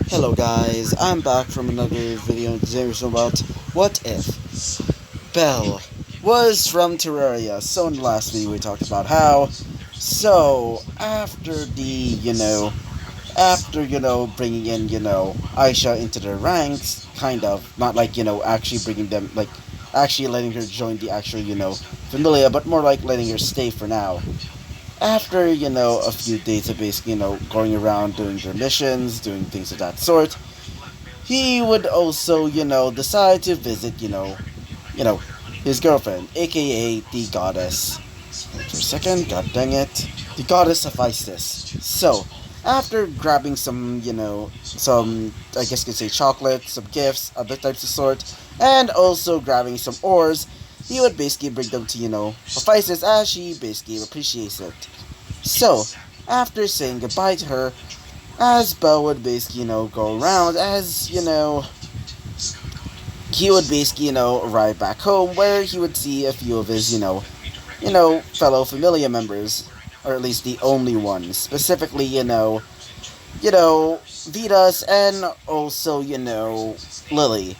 Hello guys, I'm back from another video today about what if Belle was from Terraria. So in the last video we talked about how after bringing in, Aisha into the ranks, kind of, not like, actually bringing them, like, actually letting her join the actual, Familia, but more like letting her stay for now. After, a few days of basically, going around doing their missions, doing things of that sort, he would also, decide to visit, you know, his girlfriend, aka the goddess. Wait for a second, god dang it. The goddess of Isis. So, after grabbing some, I guess you could say chocolate, some gifts, other types of sort, and also grabbing some ores, he would basically bring them to, Hephaestus as she basically appreciates it. So, after saying goodbye to her, as Belle would basically, go around, he would basically, arrive back home where he would see a few of his, fellow familia members, or at least the only ones, specifically, Vitas and also, Lily.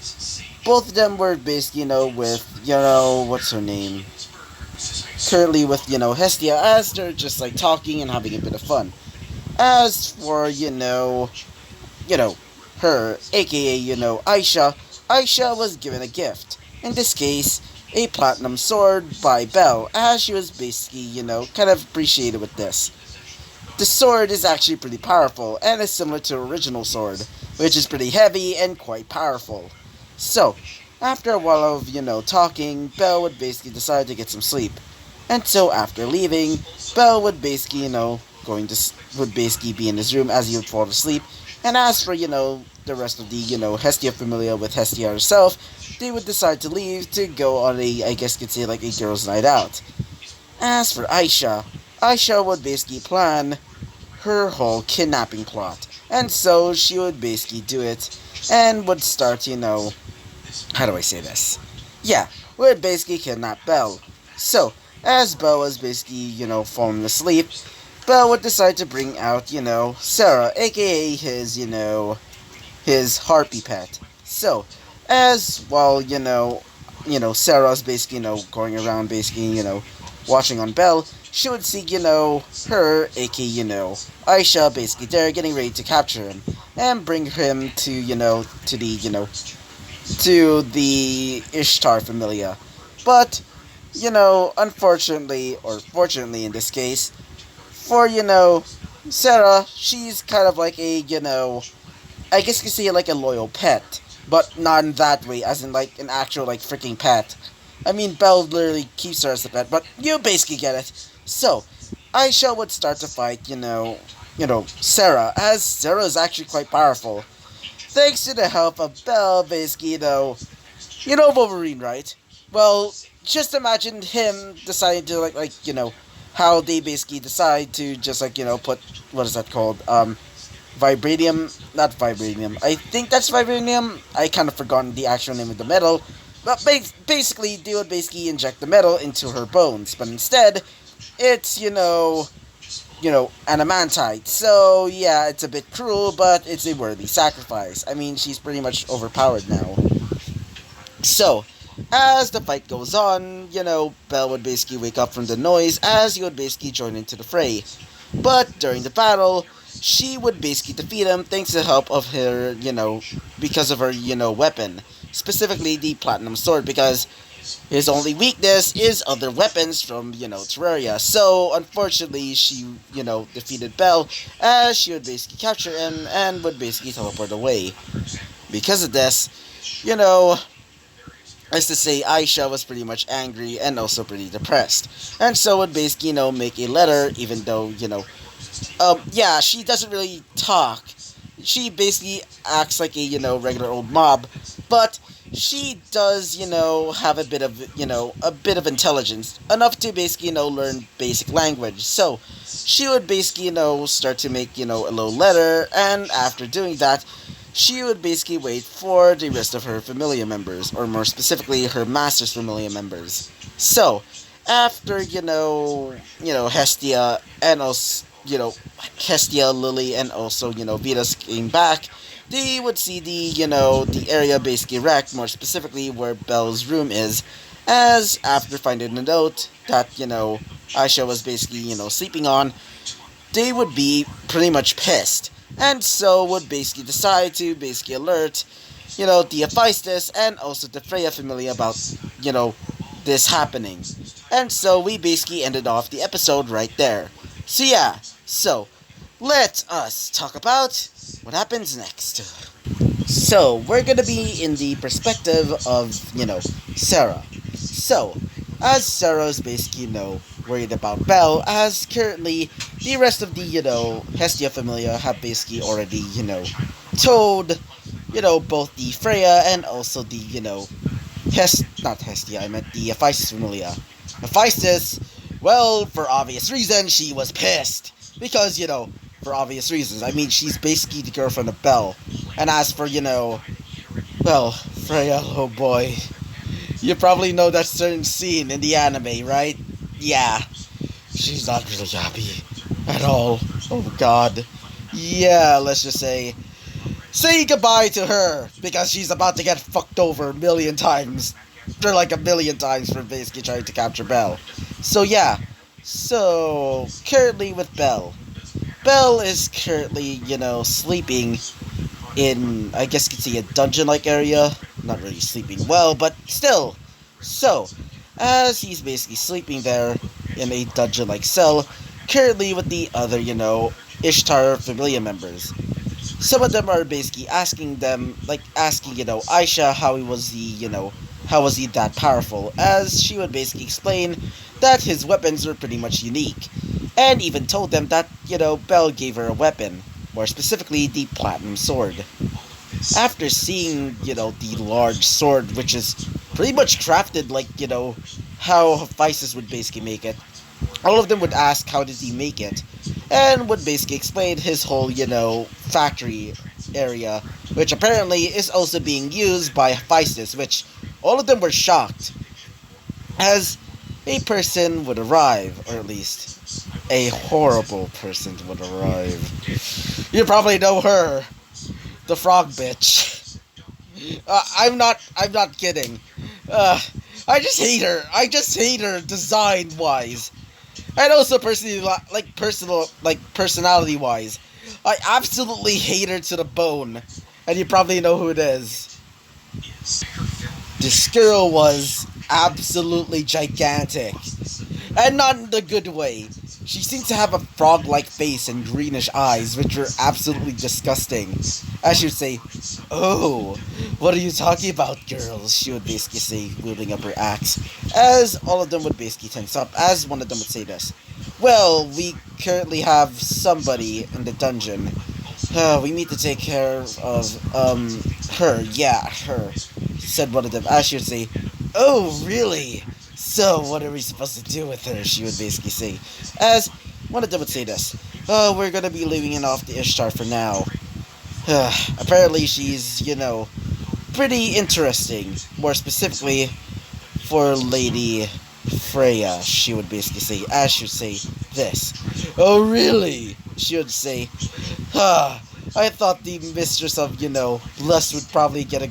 Both of them were basically, with, what's her name? Currently with, Hestia, as they're just like talking and having a bit of fun. As for, her, aka, Aisha was given a gift. In this case, a platinum sword by Belle, as she was basically, kind of appreciated with this. The sword is actually pretty powerful, and is similar to the original sword, which is pretty heavy and quite powerful. So, after a while of, talking, Belle would basically decide to get some sleep. And so after leaving, Belle would basically, would basically be in his room as he would fall asleep. And as for, the rest of the, Hestia familia with Hestia herself, they would decide to leave to go on a, I guess you could say, like a girls' night out. As for Aisha would basically plan her whole kidnapping plot. And so she would basically do it and would start, how do I say this? Yeah, would basically kidnap Belle. So, as Belle was basically, falling asleep, Belle would decide to bring out, Sarah, aka his, his harpy pet. So, as while, Sarah's basically, going around basically, watching on Belle, she would see, her, aka, Aisha, basically there, getting ready to capture him, and bring him to, to the Ishtar familia. But, unfortunately, or fortunately in this case, for, Sarah, she's kind of like a, I guess you could say like a loyal pet. But not in that way, as in like an actual like freaking pet. I mean, Belle literally keeps her as a pet, but you basically get it. So, Aisha would start to fight, Sarah, as Sarah is actually quite powerful. Thanks to the help of Belle, basically, Wolverine, right? Well, just imagine him deciding to how they basically decide to just put, what is that called? Vibranium, not vibranium. I think that's vibranium. I kind of forgotten the actual name of the metal. But basically, they would basically inject the metal into her bones. But instead, it's, adamantite. So, yeah, it's a bit cruel, but it's a worthy sacrifice. I mean, she's pretty much overpowered now. So, as the fight goes on, Belle would basically wake up from the noise as he would basically join into the fray. But during the battle, she would basically defeat him thanks to the help of her, because of her, weapon. Specifically the platinum sword, because his only weakness is other weapons from, Terraria. So, unfortunately, she, defeated Belle as she would basically capture him and would basically teleport away. Because of this, as to say, Aisha was pretty much angry and also pretty depressed. And so would basically, make a letter, even though, yeah, she doesn't really talk. She basically acts like a, regular old mob. But she does, have a bit of intelligence. Enough to basically, learn basic language. So, she would basically, start to make, a little letter. And after doing that, she would basically wait for the rest of her familia members, or more specifically, her master's familia members. So, after, Hestia and also, Hestia, Lily, and also, Venus came back, they would see the area basically wrecked, more specifically where Belle's room is, as after finding a note that, Aisha was basically, sleeping on, they would be pretty much pissed. And so would basically decide to basically alert, the Hephaestus and also the Freya family about, this happening. And so we basically ended off the episode right there. So yeah, so let us talk about what happens next. So we're gonna be in the perspective of, Sarah. So, as Sarah's basically, worried about Belle, as currently the rest of the, Hestia familia have basically already, told, both the Freya and also the, not Hestia, I meant the Hephaestus familia. Hephaestus, well, for obvious reasons, she was pissed. Because, for obvious reasons. I mean, she's basically the girlfriend of Belle. And as for, well, Freya, oh boy. You probably know that certain scene in the anime, right? Yeah. She's not really happy at all. Oh god. Yeah, let's just say goodbye to her because she's about to get fucked over a million times. For like a million times for basically trying to capture Belle. So yeah. So currently with Belle. Belle is currently, sleeping in, I guess you could say, a dungeon-like area. Not really sleeping well, but still. So, as he's basically sleeping there in a dungeon-like cell, currently with the other, Ishtar familia members. Some of them are basically asking, Aisha how was he that powerful, as she would basically explain that his weapons were pretty much unique, and even told them that, Belle gave her a weapon, more specifically the platinum sword. After seeing, the large sword, which is pretty much crafted like, how Hephaestus would basically make it, all of them would ask how did he make it, and would basically explain his whole, factory area, which apparently is also being used by Hephaestus, which all of them were shocked, as a person would arrive, or at least a horrible person would arrive. You probably know her, the frog bitch. I'm not kidding. I just hate her. I just hate her design wise, and also personality wise. I absolutely hate her to the bone, and you probably know who it is. This girl was absolutely gigantic, and not in the good way. She seemed to have a frog-like face and greenish eyes, which were absolutely disgusting. As she would say, "Oh, what are you talking about, girls?" She would basically say, wielding up her axe, as all of them would basically tense up, as one of them would say this. "Well, we currently have somebody in the dungeon. We need to take care of, her. Yeah, her," said one of them, as she would say, "Oh, really? So, what are we supposed to do with her?" She would basically say, as one of them would say this. "Oh, we're gonna be leaving it off the Ishtar for now. Apparently she's, pretty interesting. More specifically, for Lady Freya," she would basically say, as she would say this. "Oh, really?" She would say, I thought the mistress of, lust would probably get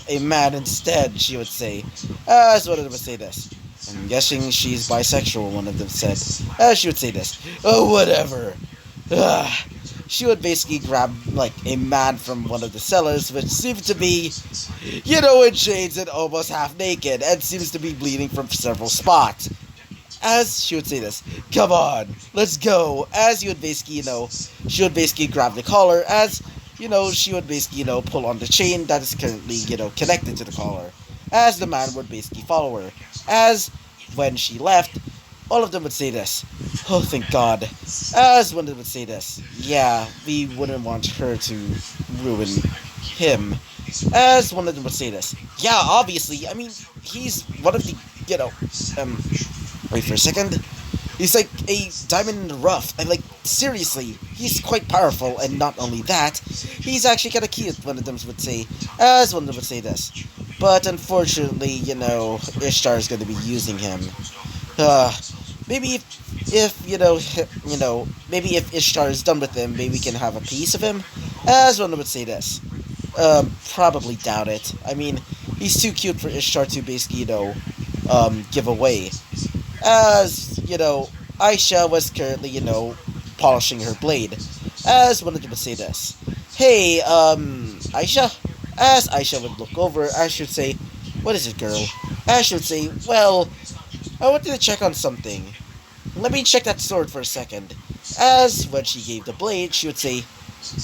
a man instead," she would say. As one of them would say this. "I'm guessing she's bisexual," one of them said. As she would say this. "Oh, whatever." She would basically grab, a man from one of the cellars, which seemed to be, in shades and almost half naked, and seems to be bleeding from several spots. As she would say this, "Come on, let's go." As you would basically, she would basically grab the collar, as, she would basically, pull on the chain that is currently, connected to the collar. As the man would basically follow her. As, when she left, all of them would say this. "Oh, thank God." As one of them would say this. "Yeah, we wouldn't want her to ruin him." As one of them would say this. "Yeah, obviously, I mean, he's one of the, wait for a second. He's like a diamond in the rough. And seriously, he's quite powerful, and not only that, he's actually kinda cute," one of them would say, as one of them would say this. "But unfortunately, Ishtar is gonna be using him. Maybe if, maybe if Ishtar is done with him, maybe we can have a piece of him? As one would say this. Probably doubt it. I mean, he's too cute for Ishtar to basically, give away. As, Aisha was currently, polishing her blade. As one would say this. Hey, Aisha? As Aisha would look over, Ash would say, what is it, girl? Ash would say, well, I wanted to check on something. Let me check that sword for a second. As when she gave the blade, she would say,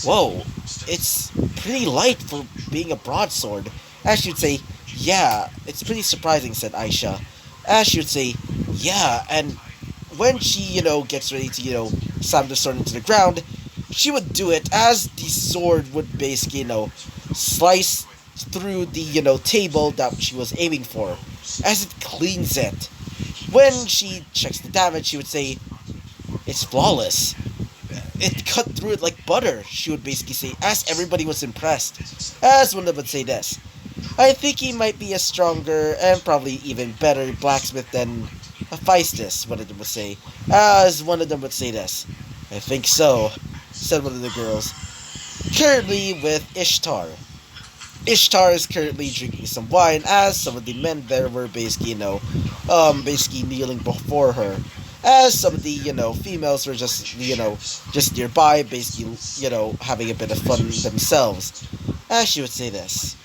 whoa, it's pretty light for being a broadsword. As she would say, yeah, it's pretty surprising, said Aisha. As she would say, yeah, and when she, gets ready to, slam the sword into the ground, she would do it as the sword would basically, slice through the, table that she was aiming for, as it cleans it. When she checks the damage, she would say, it's flawless. It cut through it like butter, she would basically say, as everybody was impressed. As one of them would say this, I think he might be a stronger and probably even better blacksmith than Hephaestus, one of them would say. As one of them would say this, I think so, said one of the girls. Currently with Ishtar. Ishtar is currently drinking some wine as some of the men there were basically, basically kneeling before her. As some of the, females were just, just nearby, basically, having a bit of fun themselves. As she would say this.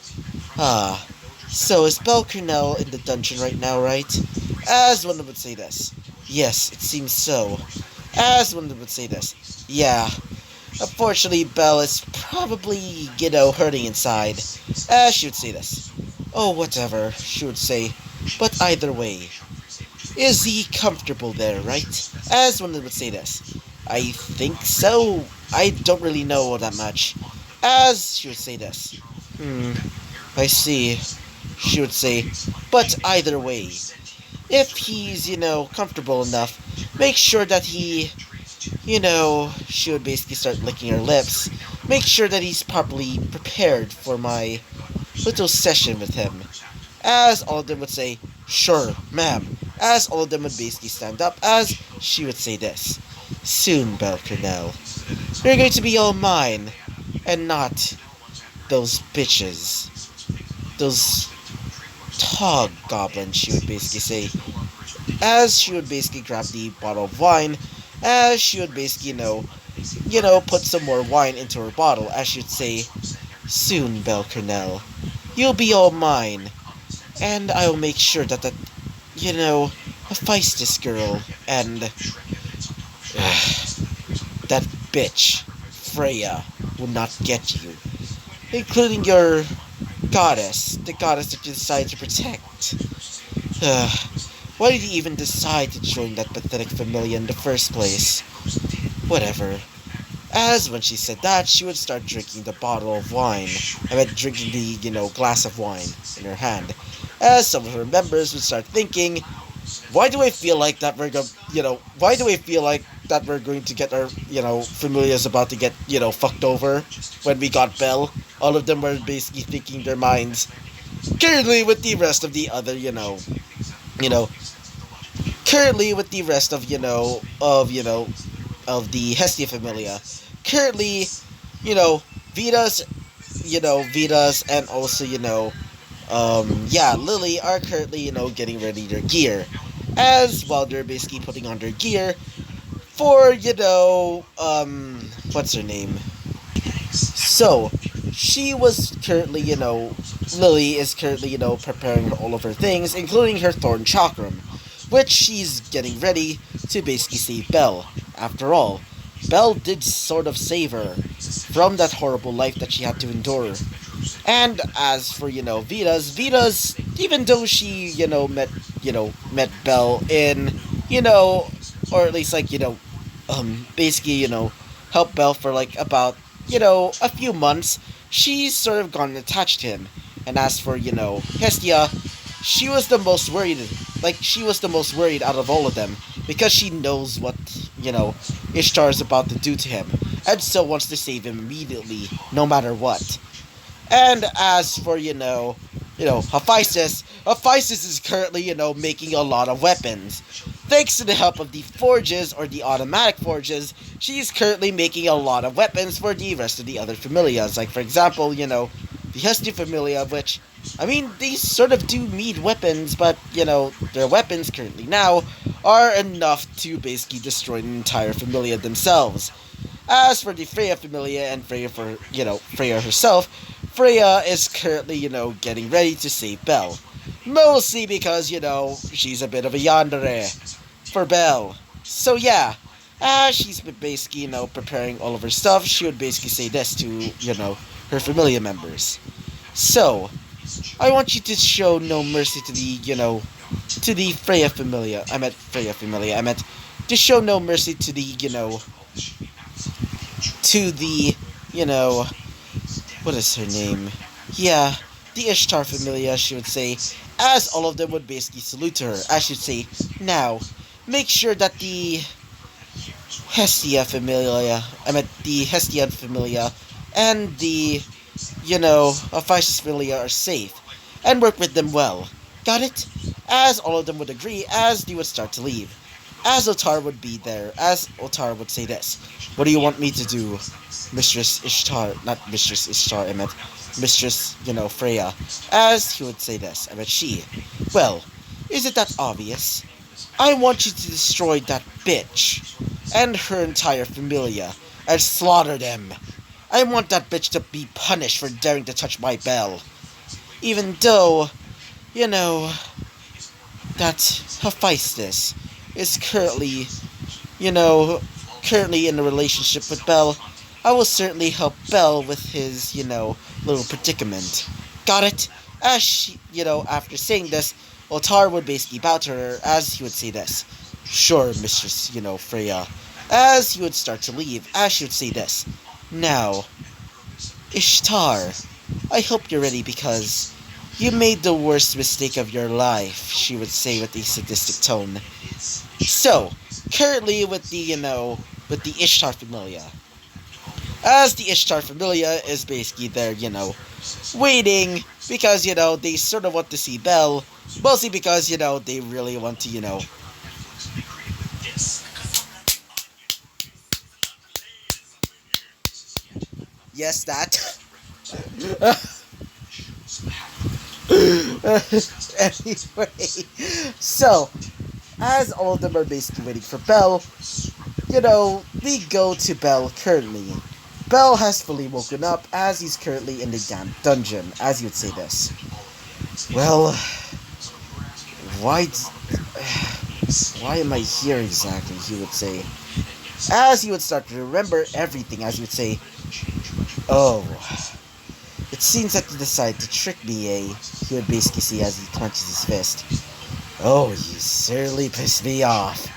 Ah, so is Belle Cornell in the dungeon right now, right? As one would say this. Yes, it seems so. As one would say this. Yeah. Unfortunately, Belle is probably, hurting inside. As she would say this. Oh, whatever, she would say. But either way, is he comfortable there, right? As one would say this. I think so. I don't really know that much. As she would say this. I see. She would say. But either way, if he's, comfortable enough, make sure that he, she would basically start licking her lips. Make sure that he's properly prepared for my little session with him. As all of them would say, sure, ma'am. As all of them would basically stand up, as she would say this. Soon, Belle Cornell, you're going to be all mine, and not those bitches. Those tog goblins, she would basically say. As she would basically grab the bottle of wine, as she would basically, put some more wine into her bottle, as she'd say, soon, Belle Cornell, you'll be all mine, and I'll make sure that Hephaestus girl, and that bitch, Freya, will not get you, including your goddess, the goddess that you decided to protect. Why did you even decide to join that pathetic familia in the first place? Whatever. As when she said that, she would start drinking the bottle of wine. I meant drinking the, glass of wine in her hand. As some of her members would start thinking, why do I feel like that we're going, why do I feel like that we're going to get our, familias about to get, fucked over when we got Belle? All of them were basically thinking their minds. Currently with the rest of the other, currently with the rest of, of the Hestia familia. Currently, Vitas and also, Lily are currently, getting ready their gear. As while they're basically putting on their gear for, what's her name? So, she was currently, Lily is currently, preparing all of her things, including her thorn chakram, which she's getting ready to basically save Belle. After all, Belle did sort of save her from that horrible life that she had to endure. And as for, Vitas, even though she, met Belle in, or at least like, basically, helped Belle for like about, a few months, she's sort of gotten attached to him. And as for, Hestia, she was the most worried, out of all of them, because she knows what, Ishtar is about to do to him, and so wants to save him immediately, no matter what. And as for, Hephaestus is currently, making a lot of weapons. Thanks to the help of the forges, or the automatic forges, she's currently making a lot of weapons for the rest of the other familias. Like, for example, the Hestia familia, which, I mean, they sort of do need weapons, but, their weapons currently now are enough to basically destroy an entire familia themselves. As for the Freya familia and Freya herself, Freya is currently, getting ready to save Belle. Mostly because, she's a bit of a yandere for Belle. So yeah, as she's basically, preparing all of her stuff, she would basically say this to, her familia members. So, I want you to show no mercy to the Freya familia. I meant Freya familia. I meant to show no mercy to the, what is her name? Yeah, the Ishtar familia, she would say, as all of them would basically salute to her. I should say, now, make sure that the Hestian familia and the, Aphysis familia are safe, and work with them well. Got it? As all of them would agree, as they would start to leave. As Otar would be there, as Otar would say this: "What do you want me to do, Mistress Ishtar?" Not Mistress Ishtar, I meant Mistress, Freya. As he would say this, I meant she. "Well, is it that obvious? I want you to destroy that bitch and her entire familia and slaughter them. I want that bitch to be punished for daring to touch my bell. Even though, you know, that Hephaestus is currently in a relationship with Belle, I will certainly help Belle with his, little predicament. Got it?" As she, after saying this, Otar would basically bow to her as he would say this: "Sure, Mistress, Freya." As he would start to leave, as she would say this: "Now, Ishtar, I hope you're ready because you made the worst mistake of your life," she would say with a sadistic tone. So, currently with the Ishtar familia. As the Ishtar familia is basically there, waiting because, they sort of want to see Belle, mostly because, they really want to, yes, that. Anyway, so, as all of them are basically waiting for Belle, we go to Belle currently. Belle has fully woken up as he's currently in the damn dungeon, as you'd say this. Well, why, why am I here exactly, he would say. As he would start to remember everything, as he would say, "Oh, it seems that you decided to trick me, eh?" He would basically say as he clenches his fist. "Oh, you certainly pissed me off."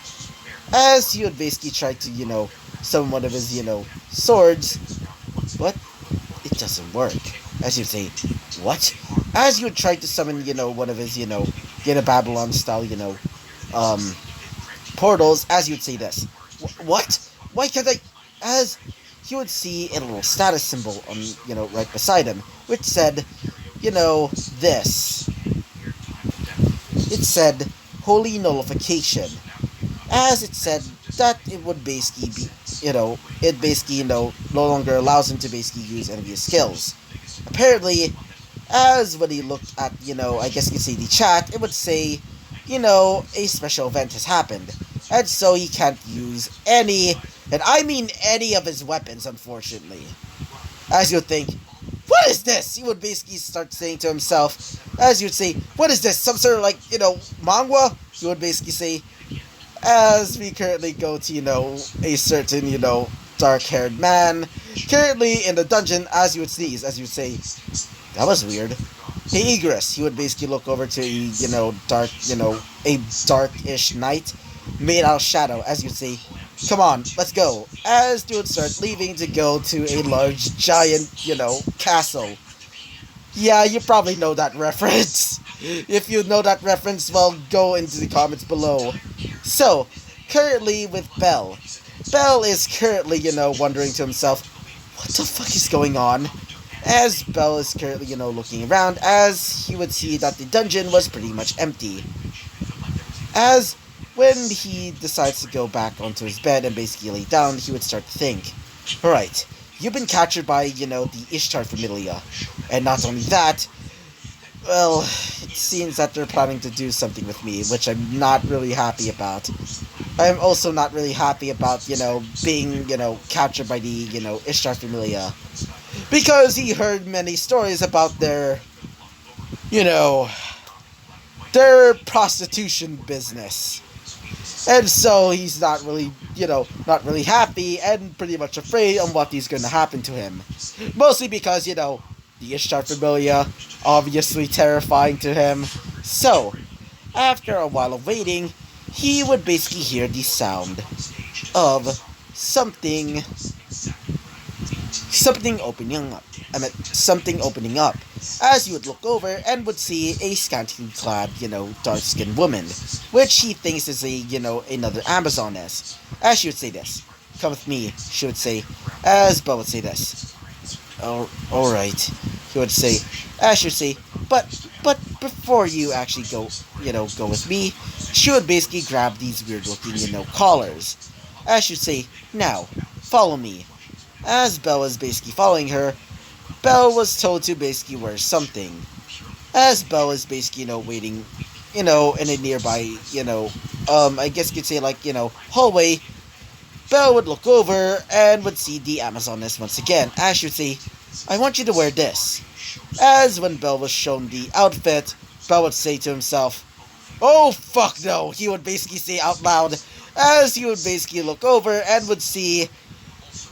As he would basically try to, summon one of his, swords, but it doesn't work. As he would say, "What?" As he would try to summon, one of his, Gate of Babylon style, portals, as he would say this: "What? Why can't I?" As he would see a little status symbol on, right beside him, which said, this. It said, "Holy Nullification." As it said that it would basically be, it basically, no longer allows him to basically use any of his skills. Apparently, as when he looked at, I guess you could say the chat, it would say, a special event has happened. And so he can't use any, and I mean any of his weapons, unfortunately. As you'd think, "What is this?" He would basically start saying to himself, as you'd say, "What is this? Some sort of manga?" He would basically say, as we currently go to, a certain, dark-haired man, currently in the dungeon, as you would sneeze, as you would say, "That was weird." "Hey, Egress," he would basically look over to a dark-ish knight, made out of shadow, as you'd say, "Come on, let's go." As they would start leaving to go to a large, giant, castle. Yeah, you probably know that reference. If you know that reference, well, go into the comments below. So, currently with Belle. Belle is currently, wondering to himself, what the fuck is going on? As Belle is currently, looking around, as he would see that the dungeon was pretty much empty. As when he decides to go back onto his bed and basically lay down, he would start to think, alright, you've been captured by, the Ishtar Familia. And not only that, well, it seems that they're planning to do something with me, which I'm not really happy about. I'm also not really happy about, being, captured by the, Ishtar Familia. Because he heard many stories about you know, their prostitution business. And so he's not really, not really happy and pretty much afraid on what is going to happen to him. Mostly because, the Ishtar Familia, obviously terrifying to him. So, after a while of waiting, he would basically hear the sound of something opening up. Something opening up. As he would look over and would see a scantily clad, dark-skinned woman, which he thinks is another Amazoness. As she would say this, "Come with me," she would say, as Belle would say this. "Oh, alright," he would say, as she would say, but before you actually go with me, she would basically grab these weird-looking, collars. As she would say, "Now, follow me." As Belle was basically following her, Belle was told to basically wear something. As Belle was basically, waiting, in a nearby, I guess you could say hallway, Belle would look over and would see the Amazoness once again. As she would say, "I want you to wear this." As when Belle was shown the outfit, Belle would say to himself, "Oh fuck no," he would basically say out loud, as he would basically look over and would see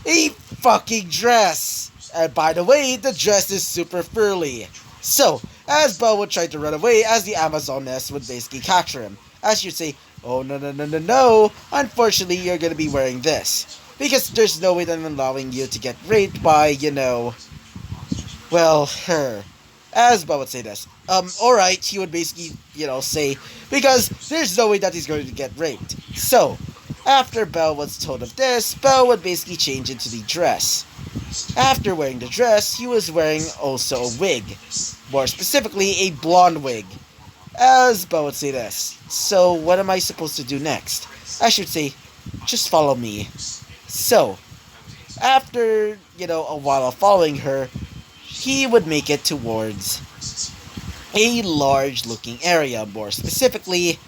a fucking dress. And by the way, the dress is super furry. So, as Belle would try to run away, as the Amazoness would basically capture him, as she'd say, "Oh, no, no, no, no, no, unfortunately, you're gonna be wearing this. Because there's no way that I'm allowing you to get raped by, well, her." As Belle would say this, alright, he would basically, say, because there's no way that he's going to get raped. So, after Belle was told of this, Belle would basically change into the dress. After wearing the dress, he was wearing also a wig. More specifically, a blonde wig. As Belle would say this, "So, what am I supposed to do next?" I should say, "Just follow me." So, after, a while of following her, he would make it towards a large looking area, more specifically,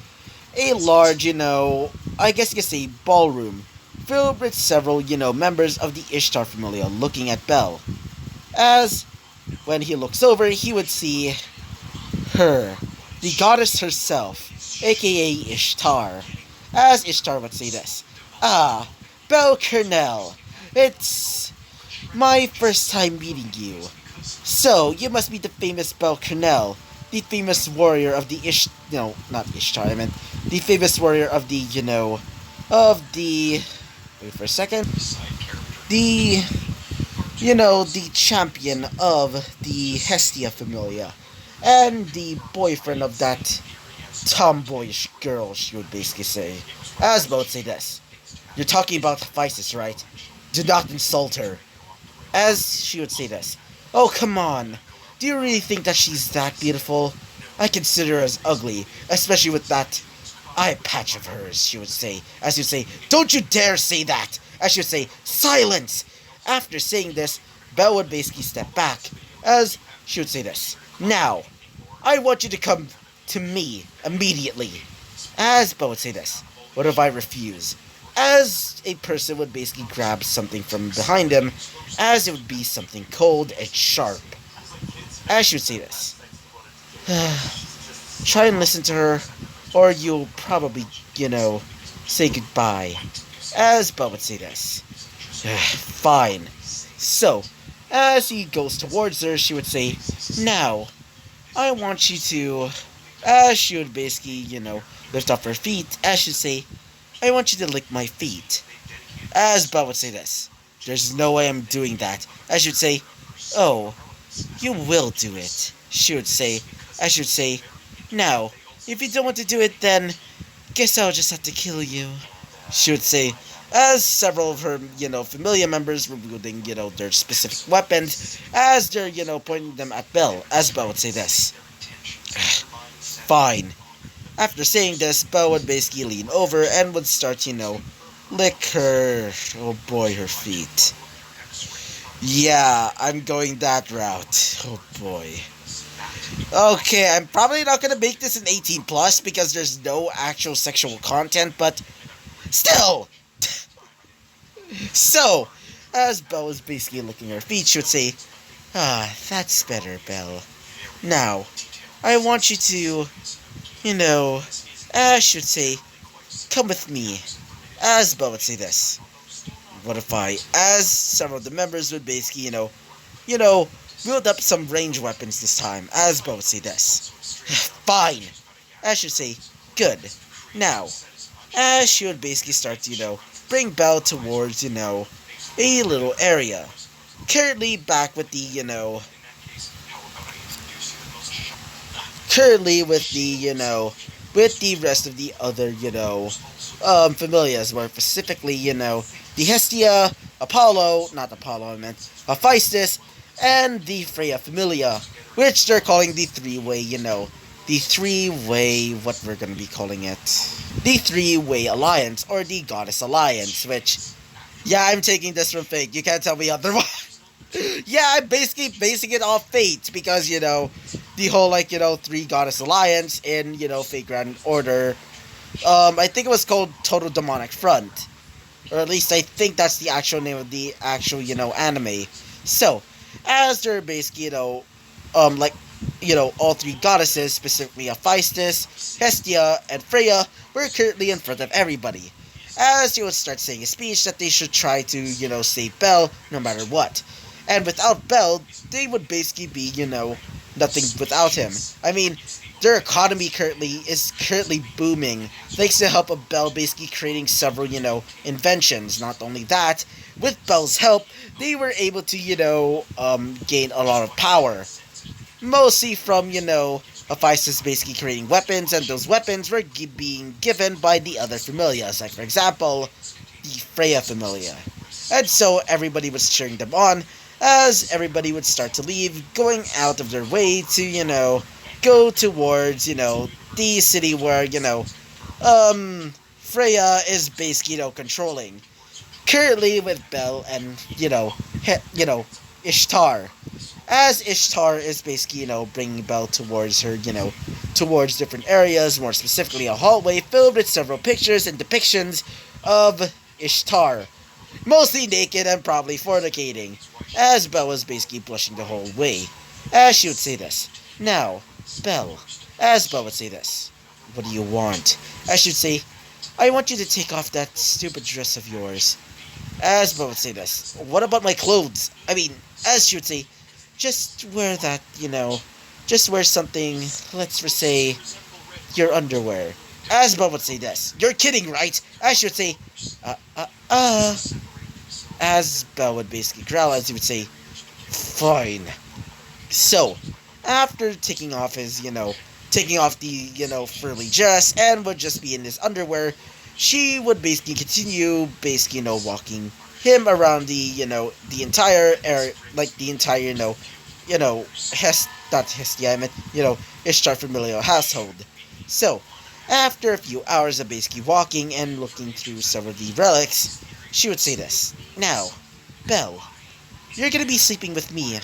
a large, I guess you could say ballroom, filled with several, members of the Ishtar Familia looking at Belle. As, when he looks over, he would see her, the goddess herself, aka Ishtar. As Ishtar would say this, "Ah, Belle Kernel, it's my first time meeting you. So, you must be the famous Belle Kernel, the famous warrior of the no, not Ishtar, I meant the famous warrior of the, wait for a second, the, the champion of the Hestia Familia, and the boyfriend of that tomboyish girl," she would basically say. As Belle would say this, "You're talking about Hephaestus, right? Do not insult her." As she would say this, "Oh, come on. Do you really think that she's that beautiful? I consider her as ugly, especially with that eye patch of hers," she would say. As she would say, "Don't you dare say that!" As she would say, "Silence!" After saying this, Belle would basically step back, as she would say this, "Now, I want you to come to me immediately." As Belle would say this, "What if I refuse?" As a person would basically grab something from behind him, as it would be something cold and sharp. As she would say this, "Try and listen to her, or you'll probably, say goodbye." As Belle would say this, "Fine." So, as he goes towards her, she would say, "Now, I want you to," as she would basically, lift up her feet, as she'd say, "I want you to lick my feet." As Belle would say this, "There's no way I'm doing that." As she would say, "Oh, you will do it," she would say, as she would say, "Now, if you don't want to do it, then guess I'll just have to kill you," she would say, as several of her, familiar members were wielding, their specific weapons, as they're, pointing them at Belle, as Belle would say this, "Fine, After saying this, Belle would basically lean over and would start, lick her, oh boy, her feet. Yeah, I'm going that route. Oh boy. Okay, I'm probably not gonna make this an 18 plus because there's no actual sexual content, but still! So, as Belle was basically licking her feet, she would say, "Ah, that's better, Belle. Now, I want you to, you know, I should say, come with me." As Belle would say this. What if as some of the members would basically, build up some range weapons this time, as Belle would say this. Fine. As should say, good. Now, as she would basically start to, bring Belle towards, a little area. Currently back with the, currently with the, with the rest of the other, familiars, more specifically, the Hestia, Apollo, not Apollo, I meant, Hephaestus, and the Freya Familia, which they're calling the three-way, the three-way, what we're gonna be calling it, the three-way alliance, or the Goddess Alliance, which, yeah, I'm taking this from Fate, you can't tell me otherwise. Yeah, I'm basically basing it off Fate, because, the whole, three Goddess Alliance in, Fate Grand Order, I think it was called Total Demonic Front. Or at least I think that's the actual name of the actual, anime. So, as they're basically, all three goddesses, specifically Hephaestus, Hestia, and Freya, were currently in front of everybody. As they would start saying a speech that they should try to, save Belle no matter what. And without Belle, they would basically be, nothing without him. I mean, their economy is currently booming, thanks to the help of Belle basically creating several, inventions. Not only that, with Belle's help, they were able to, gain a lot of power. Mostly from, Hephaestus basically creating weapons, and those weapons were being given by the other familias, like for example, the Freya Familia. And so everybody was cheering them on, as everybody would start to leave, going out of their way to, go towards, the city where, Freya is basically, controlling. Currently with Belle and, Ishtar. As Ishtar is basically, bringing Belle towards her, towards different areas, more specifically a hallway filled with several pictures and depictions of Ishtar. Mostly naked and probably fornicating, as Belle was basically blushing the whole way. As she would say this. Now, Belle, as Belle would say this. What do you want? As she would say, I want you to take off that stupid dress of yours. As Belle would say this. What about my clothes? I mean, as she would say, just wear that, just wear something, let's just say, your underwear. As Belle would say this. You're kidding, right? As she would say, As Belle would basically growl, as he would say, fine. So, after taking off his, taking off the, furry dress and would just be in his underwear, she would basically continue, basically, walking him around the entire area, like the entire, not Hestia, I meant, Ishtar familial household. So, after a few hours of basically walking and looking through some of the relics, she would say this. Now, Belle, you're gonna be sleeping with me,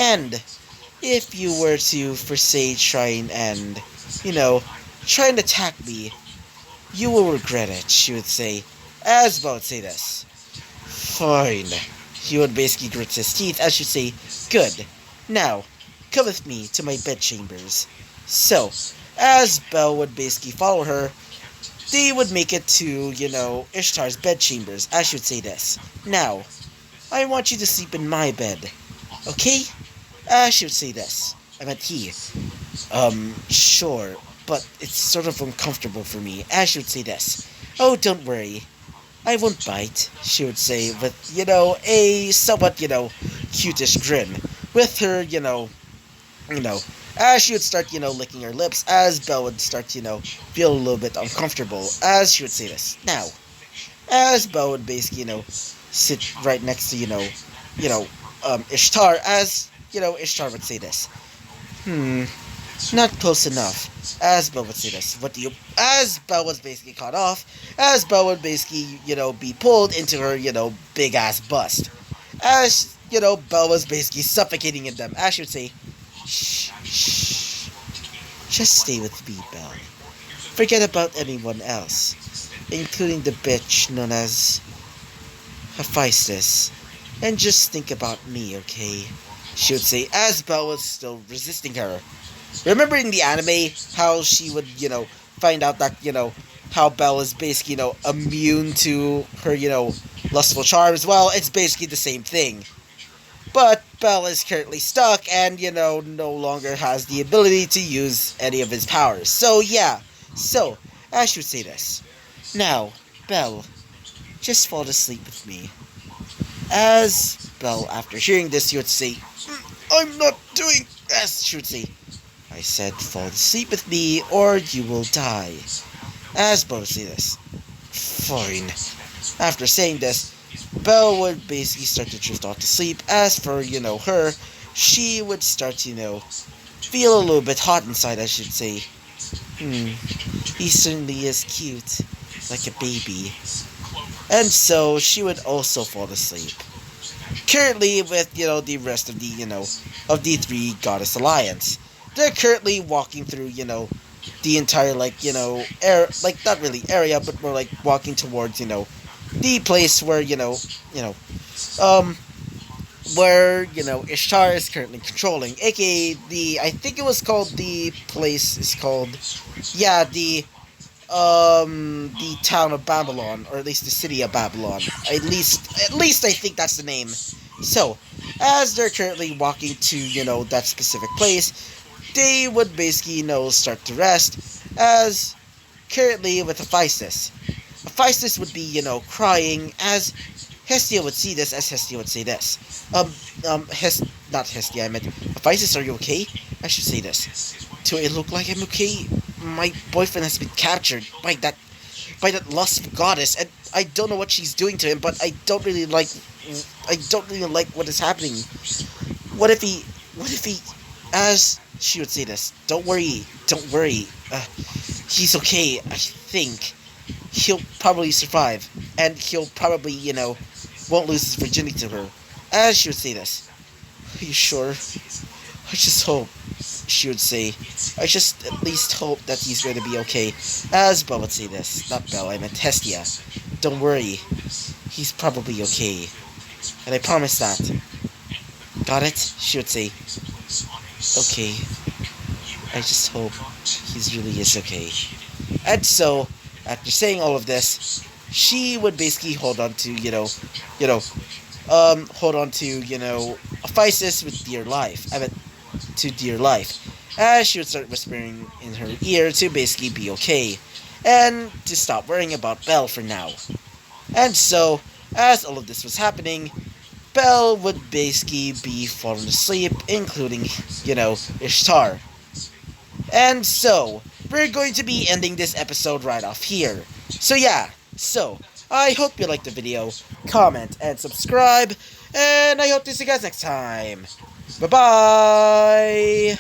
and if you were to, for say, try and, try and attack me, you will regret it, she would say. As Belle would say this. Fine. He would basically grit his teeth as she'd say, good. Now, come with me to my bedchambers. So, as Belle would basically follow her, they would make it to, Ishtar's bedchambers, as she would say this. Now, I want you to sleep in my bed. Okay? As she would say this. I meant he. Sure, but it's sort of uncomfortable for me. As she would say this. Oh, don't worry. I won't bite, she would say with, a somewhat, cutish grin. With her, as she would start, licking her lips, as Belle would start, feel a little bit uncomfortable, as she would say this. Now, as Belle would basically, sit right next to, Ishtar, as, Ishtar would say this. Not close enough. As Belle would say this, what do you? As Belle was basically cut off, as Belle would basically, be pulled into her, big ass bust. As, Belle was basically suffocating in them. As she would say, shh, shh, just stay with me, Belle. Forget about anyone else, including the bitch known as Hephaestus, and just think about me, okay? She would say, as Belle was still resisting her. Remember in the anime how she would, find out that, how Belle is basically, immune to her, lustful charms? Well, it's basically the same thing. But Belle is currently stuck and, no longer has the ability to use any of his powers. So, yeah. So, Ash would say this. Now, Belle, just fall asleep with me. As Belle, after hearing this, she would say, I'm not doing as she would say. I said, fall asleep with me or you will die. As Belle would say this. Fine. After saying this, Belle would basically start to drift off to sleep. As for, her, she would start to, feel a little bit hot inside, I should say. He certainly is cute. Like a baby. And so, she would also fall asleep. Currently, with, the rest of the, of the three Goddess Alliance. They're currently walking through, the entire, like, not really area, but more like walking towards, the place where, where, Ishtar is currently controlling, aka I think it was called, the place is called, yeah, the town of Babylon, or at least the city of Babylon. At least I think that's the name. So, as they're currently walking to, that specific place, they would basically, start to rest, as currently with Hephaestus. Hephaestus would be, crying, as Hestia would see this, as Hestia would say this. Not Hestia, I meant, Hephaestus, are you okay? I should say this. Do I look like I'm okay? My boyfriend has been captured by that lustful goddess, and I don't know what she's doing to him, but I don't really like what is happening. What if he, as she would say this, don't worry, he's okay, I think. He'll probably survive, and he'll probably, won't lose his virginity to her. As she would say this, are you sure? I just hope, she would say. I just at least hope that he's going to be okay. As Belle would say this, not Belle, I meant Hestia. Don't worry, he's probably okay. And I promise that. Got it? She would say, okay. I just hope he really is okay. And so, after saying all of this, she would basically hold on to, Hephaestus with dear life. I mean, to dear life. As she would start whispering in her ear to basically be okay. And to stop worrying about Belle for now. And so, as all of this was happening, Belle would basically be falling asleep, including, Ishtar. And so, we're going to be ending this episode right off here. So yeah, I hope you liked the video, comment, and subscribe, and I hope to see you guys next time. Bye-bye!